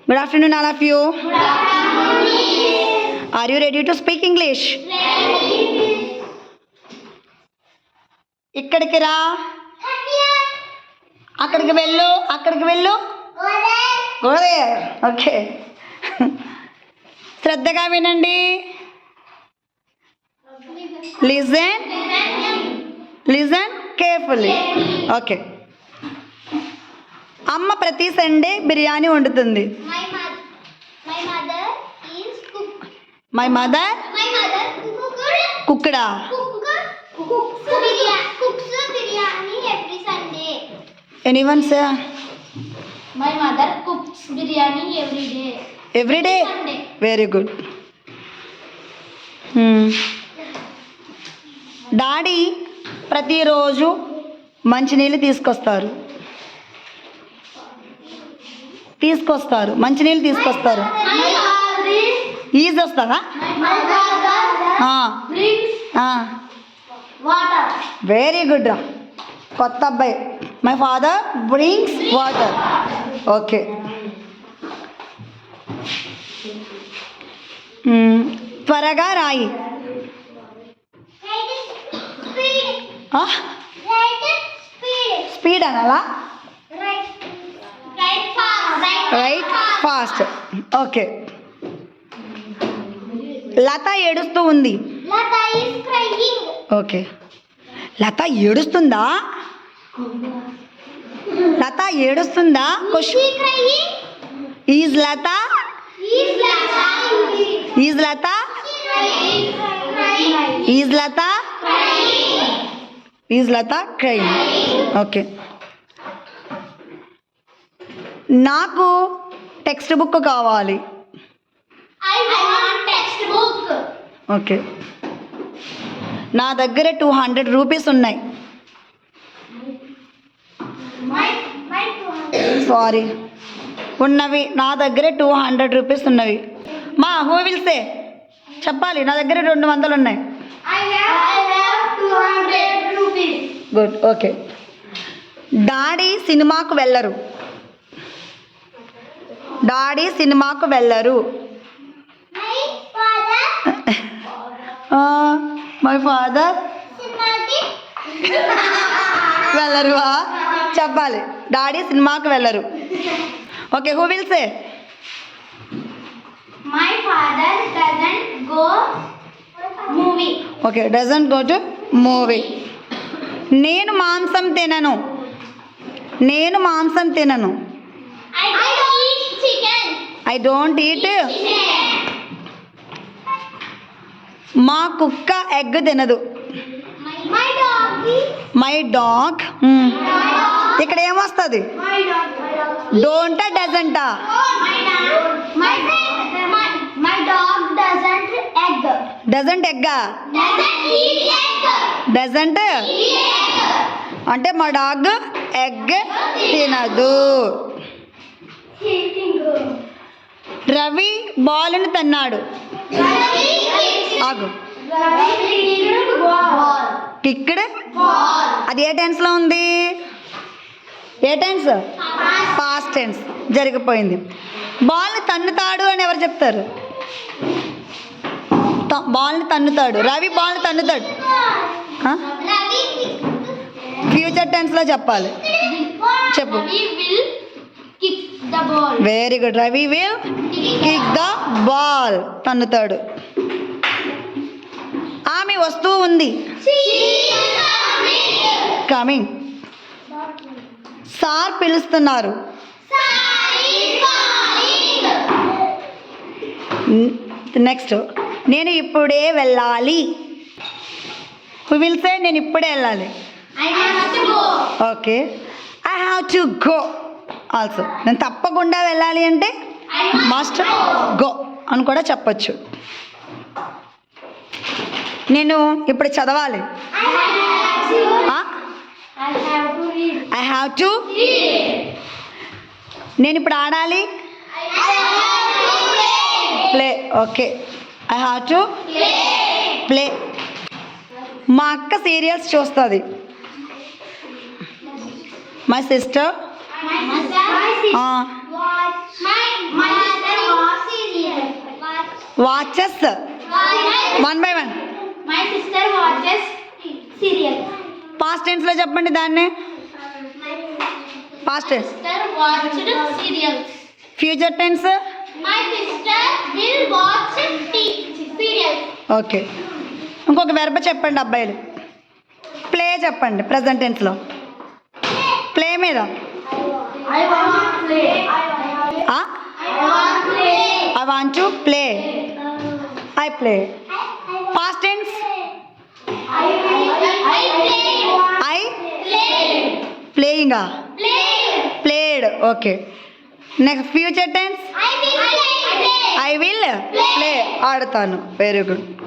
Good afternoon, all of you. Good afternoon. Are you ready to speak English? Ready. ఇక్కడికి రా, అక్కడికి వెళ్ళు, అక్కడికి వెళ్ళు. Go there. Okay. శ్రద్ధగా వినండి. Listen carefully. Okay. అమ్మ ప్రతి సండే బిర్యానీ వండుతుంది. My mother కుక్కడా? Biryani every Sunday. Anyone say? My mother cooks biryani every day. Every day? Sunday. Very good. Daddy ప్రతిరోజు మంచినీళ్ళు తీసుకొస్తారు. మంచినీళ్ళు తీసుకొస్తారు. ఈజీ వస్తుందా? వెరీ గుడ్ రా, కొత్త అబ్బాయి. My father brings water. Okay. త్వరగా రాయి. స్పీడ్ అనాలా? Right fast. ఓకే. లత ఏడుస్తూ ఉంది. ఓకే. లత ఏడుస్తుందా? Is Latha crying. ఓకే. నాకు టెక్స్ట్ బుక్ కావాలి. ఓకే. నా దగ్గర 200 రూపీస్ ఉన్నాయి. సారీ, ఉన్నవి. నా దగ్గర 200 రూపీస్ ఉన్నవి. మా హూ విల్ సే? చెప్పాలి. నా దగ్గర 200 ఉన్నాయి. గుడ్. ఓకే. డాడీ సినిమాకు వెళ్ళరు. మై ఫాదర్ వెళ్ళరు. చెప్పాలి. డాడీ సినిమాకు వెళ్ళరు. Okay. Who will say? My father doesn't go movie. Okay. Doesn't go to movie. నేను మాంసం తినను. I don't eat chicken. మా కుక్క ఎగ్ తినదు. My dog. ఇక్కడ ఏమొస్తుంది? డోంటా డజంటా? My dog doesn't egg. Doesn't ఎగ్గా? డజంట్ అంటే మా డాగ్ ఎగ్ తినదు. రవి బాలును తన్నాడు. ఆగు. కిక్డ్. అది ఏ టెన్స్లో ఉంది? Past tense. జరిగిపోయింది. బాల్ని తన్నుతాడు అని ఎవరు చెప్తారు? బాల్ని తన్నుతాడు. రవి బాల్ని తన్నుతాడు. ఫ్యూచర్ టెన్స్లో చెప్పాలి. చెప్పు. Very good. Ravi will kick the ball. తన్నుతాడు. ఆమె వస్తూ ఉంది. కమింగ్. సార్ పిలుస్తున్నారు. నెక్స్ట్. నేను ఇప్పుడే వెళ్ళాలి. Who will say? నేను ఇప్పుడే వెళ్ళాలి. Okay. I have to go also. నేను తప్పకుండా వెళ్ళాలి అంటే మస్ట్ గో అని కూడా చెప్పచ్చు. నేను ఇప్పుడు చదవాలి. I have to. నేను ఇప్పుడు ఆడాలి. Play. Okay. I have to play. మా అక్క సీరియల్స్ చూస్తుంది. My sister. My watches one by one. My sister watches serials. Past టెన్స్లో చెప్పండి దాన్ని. Past tense. Sister watched serials. Future tense. My sister will watch serials. Okay. ఇంకొక verb చెప్పండి అబ్బాయిలు. Play చెప్పండి ప్రజెంట్ టెన్స్లో. ప్లే మీద I want to play. I want to play. I play. Past tense. I I played. ప్లేయింగా. Played. Played. Okay. Next future tense. I will play. I will play. ఆడతాను. Very good.